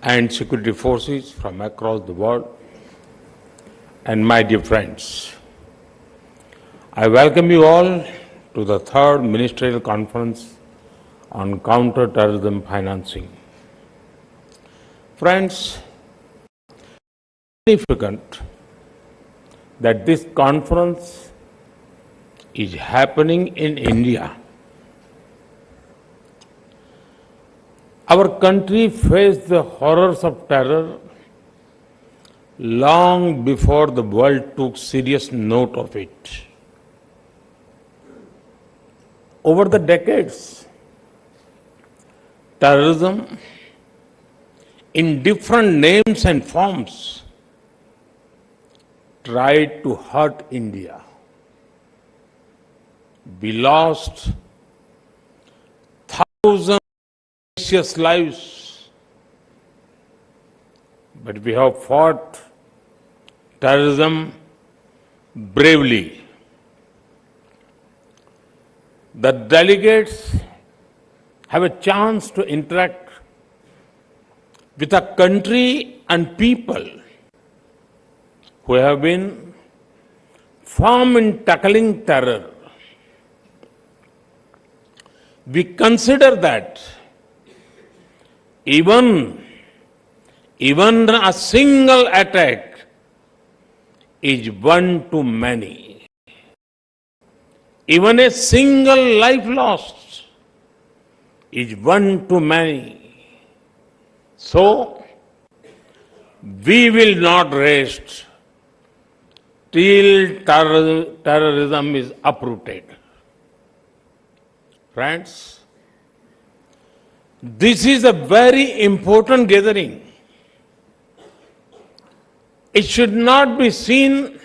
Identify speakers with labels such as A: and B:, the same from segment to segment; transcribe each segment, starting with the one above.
A: and security forces from across the world, and my dear friends, I welcome you all to the third Ministerial Conference on Counter-Terrorism Financing. Friends, it's significant that this conference is happening in India. Our country faced the horrors of terror long before the world took serious note of it. Over the decades, terrorism in different names and forms tried to hurt India. We lost thousands of precious lives, but we have fought terrorism bravely. The delegates have a chance to interact with a country and people who have been firm in tackling terror. We consider that even a single attack is one too many. Even a single life lost is one too many. So, we will not rest till terrorism is uprooted. Friends, this is a very important gathering. It should not be seen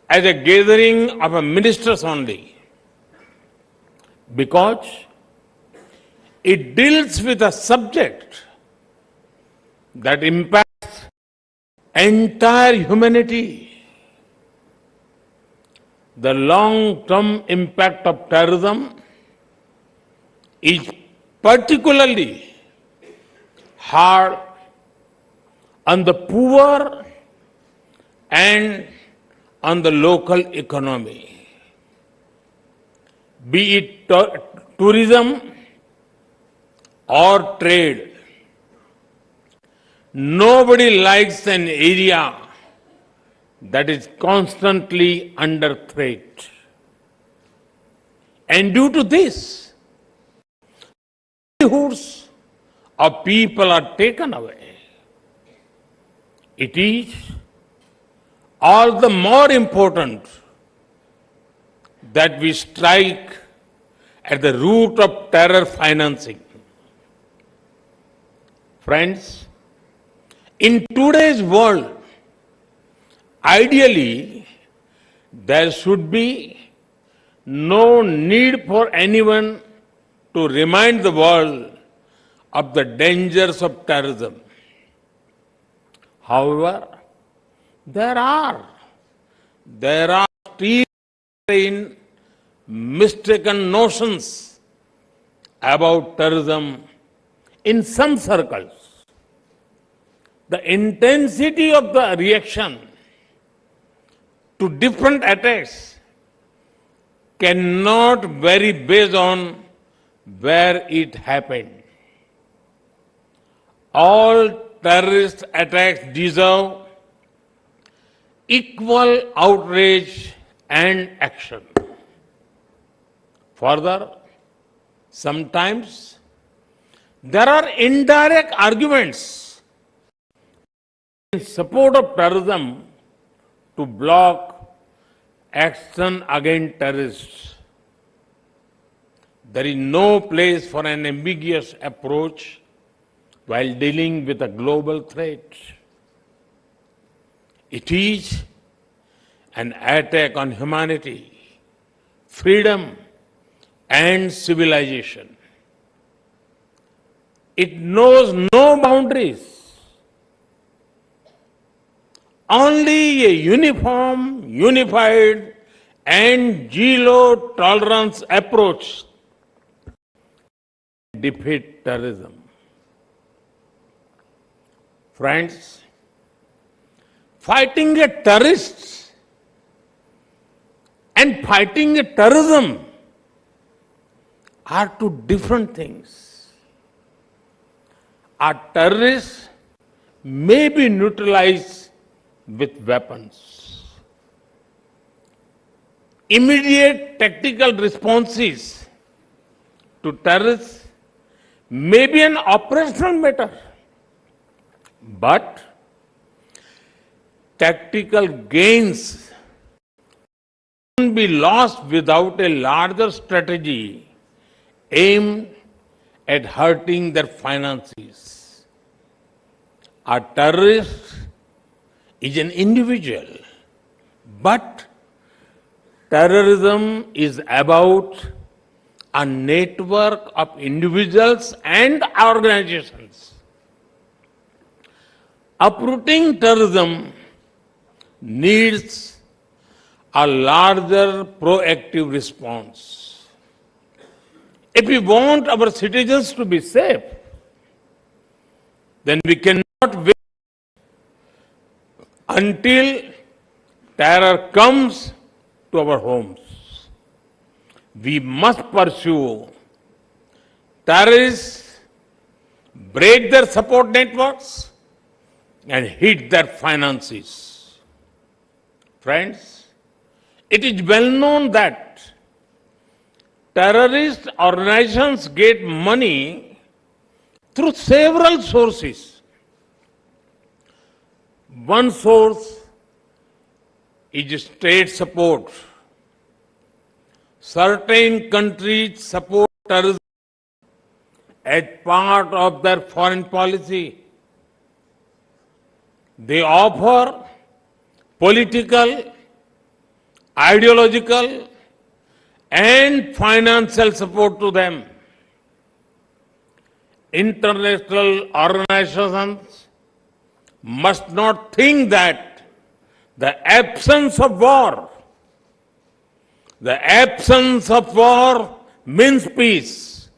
A: as a gathering of ministers only, because it deals with a subject that impacts entire humanity. The long-term impact of terrorism is particularly hard on the poor and on the local economy. Be it tourism or trade. Nobody likes an area that is constantly under threat. And due to this, livelihoods of people are taken away. It is all the more important that we strike at the root of terror financing. Friends, in today's world, ideally, there should be no need for anyone to remind the world of the dangers of terrorism. However, there are still mistaken notions about terrorism in some circles. The intensity of the reaction to different attacks cannot vary based on where it happened. All terrorist attacks deserve equal outrage and action. Further, sometimes there are indirect arguments in support of terrorism to block action against terrorists. There is no place for an ambiguous approach while dealing with a global threat. It is an attack on humanity, freedom, and civilization. It knows no boundaries. Only a uniform, unified, and zero-tolerance approach defeat terrorism. Friends, fighting a terrorist and fighting a terrorism are two different things. A terrorist may be neutralized with weapons. Immediate tactical responses to terrorists may be an operational matter, but tactical gains can be lost without a larger strategy aimed at hurting their finances. A terrorist is an individual, but terrorism is about a network of individuals and organizations. Uprooting terrorism needs a larger proactive response. If we want our citizens to be safe, then we cannot wait until terror comes to our homes. We must pursue terrorists, break their support networks, and hit their finances. Friends, it is well known that terrorist organizations get money through several sources. One source is state support. Certain countries support terrorism as part of their foreign policy. They offer political, ideological, and financial support to them. International organizations must not think that the absence of war means peace.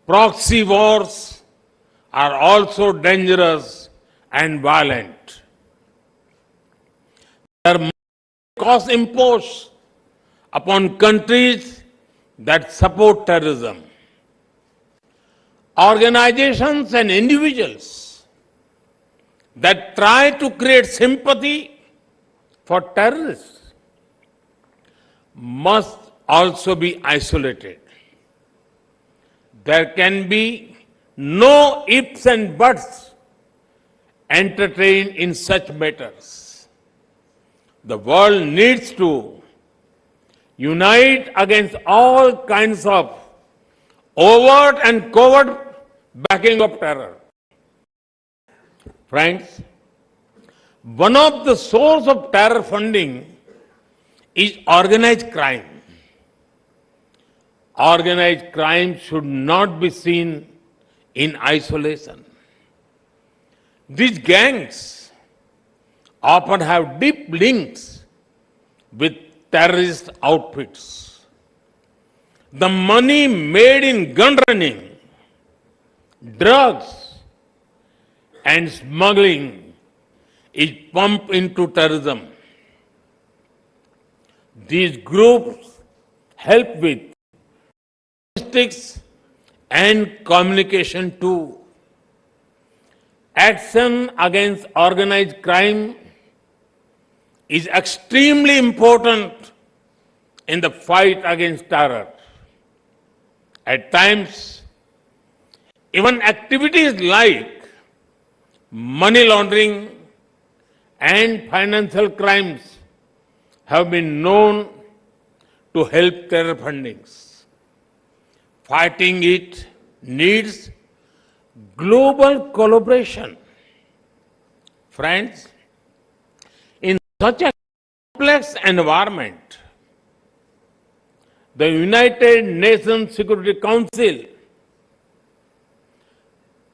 A: Proxy wars are also dangerous and violent. There must be costs imposed upon countries that support terrorism. Organizations and individuals that try to create sympathy for terrorists must also be isolated. There can be no ifs and buts entertained in such matters. The world needs to unite against all kinds of overt and covert backing of terror. Friends, one of the sources of terror funding is organized crime. Organized crime should not be seen in isolation. These gangs often have deep links with terrorist outfits. The money made in gun running, drugs, and smuggling is pumped into terrorism. These groups help with logistics and communication too. Action against organized crime is extremely important in the fight against terror. At times, even activities like money laundering and financial crimes have been known to help terror fundings. Fighting it needs global collaboration. Friends, in such a complex environment, the United Nations Security Council,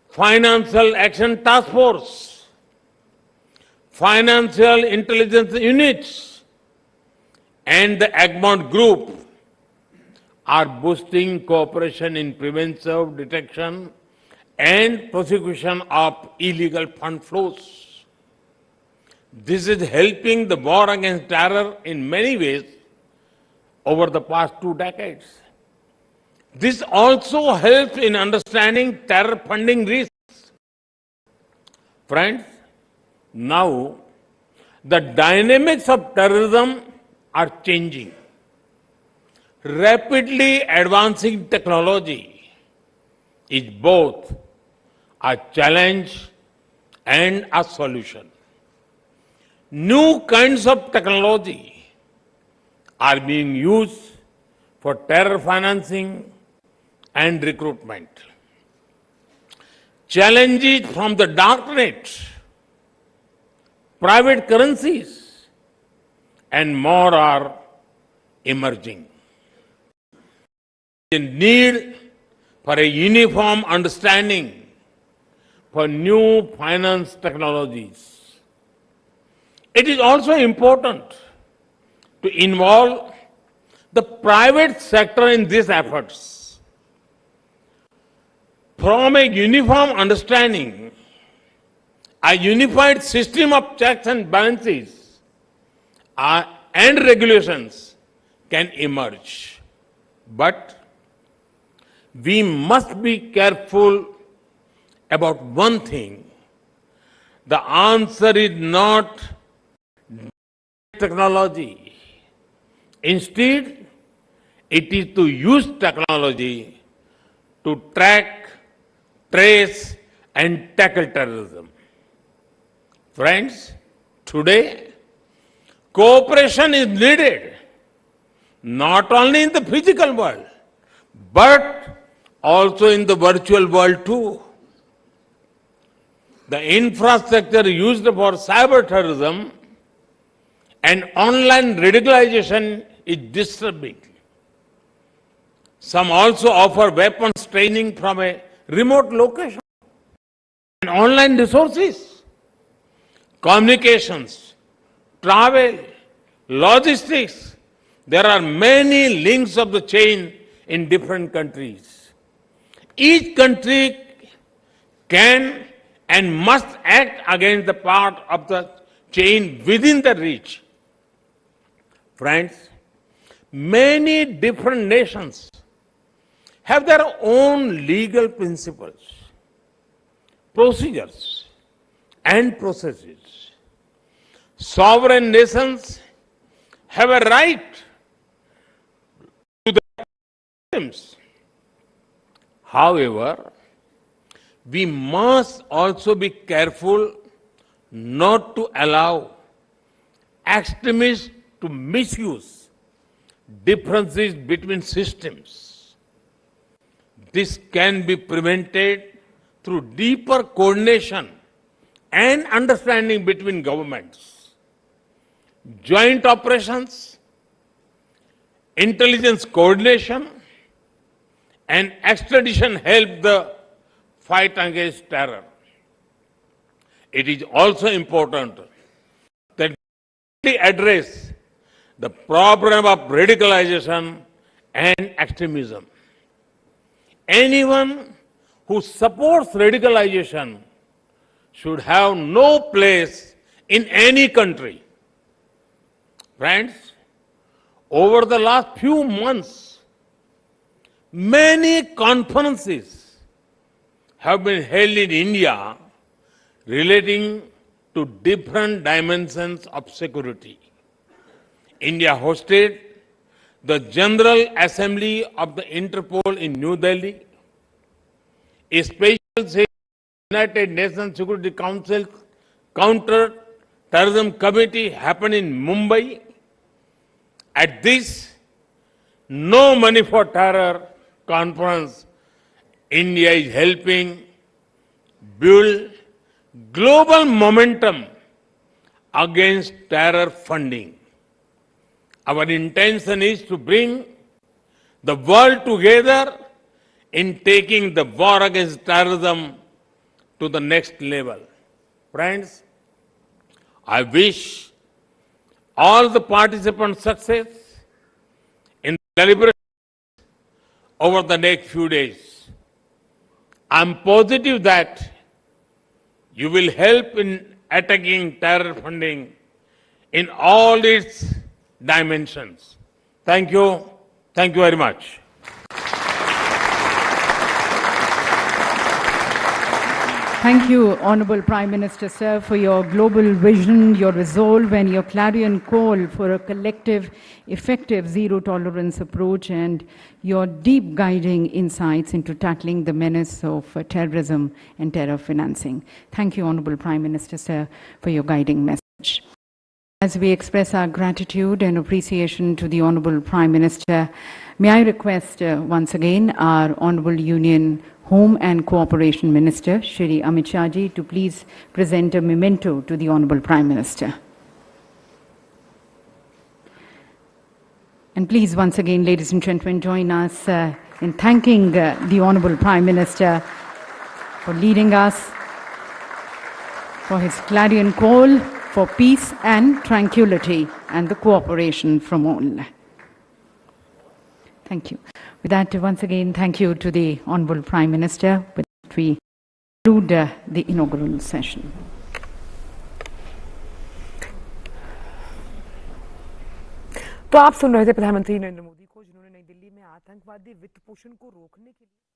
A: Financial Action Task Force, Financial Intelligence Units, and the Egmont Group are boosting cooperation in preventive detection and prosecution of illegal fund flows. This is helping the war against terror in many ways over the past 2 decades. This also helps in understanding terror funding risks. Friends, now the dynamics of terrorism are changing. Rapidly advancing technology is both a challenge and a solution. New kinds of technology are being used for terror financing and recruitment. Challenges from the darknet, private currencies, and more are emerging. The need for a uniform understanding for new finance technologies. It is also important to involve the private sector in these efforts. From a uniform understanding, a unified system of checks and balances and regulations can emerge. But we must be careful about one thing. The answer is not technology. Instead, it is to use technology to track, trace, and tackle terrorism. Friends, today, cooperation is needed, not only in the physical world, but also in the virtual world too. The infrastructure used for cyber terrorism and online radicalization is disturbing. Some also offer weapons training from a remote location and online resources, communications, travel, logistics. There are many links of the chain in different countries. Each country can and must act against the part of the chain within the reach. Friends, many different nations have their own legal principles, procedures, and processes. Sovereign nations have a right to their systems. However, we must also be careful not to allow extremists to misuse differences between systems. This can be prevented through deeper coordination and understanding between governments. Joint operations, intelligence coordination, and extradition help the fight against terror. It is also important that we address the problem of radicalization and extremism. Anyone who supports radicalization should have no place in any country. Friends, over the last few months, many conferences have been held in India relating to different dimensions of security. India hosted the General Assembly of the Interpol in New Delhi, a special United Nations Security Council Counter-Terrorism Committee happened in Mumbai. At this No Money for Terror conference, India is helping build global momentum against terror funding. Our intention is to bring the world together in taking the war against terrorism to the next level. Friends, I wish all the participants success in the deliberations over the next few days. I'm positive that you will help in attacking terror funding in all its dimensions. Thank you. Thank you very much.
B: Thank you, Honorable Prime Minister, sir, for your global vision, your resolve, and your clarion call for a collective, effective zero-tolerance approach, and your deep guiding insights into tackling the menace of terrorism and terror financing. Thank you, Honorable Prime Minister, sir, for your guiding message. As we express our gratitude and appreciation to the Honorable Prime Minister, may I request once again our Honorable Union Home and Cooperation Minister, Shri Amit Shah Ji, to please present a memento to the Honorable Prime Minister. And please, once again, ladies and gentlemen, join us in thanking the Honorable Prime Minister for leading us, for his clarion call for peace and tranquility and the cooperation from all. Thank you. With that, once again, thank you to the Honorable Prime Minister. With that, we conclude the inaugural session.
C: तो आप सुन रहे थे प्रधानमंत्री नरेंद्र मोदी को, जिन्होंने नई दिल्ली में आतंकवादी वित्त पोषण को रोकने के लिए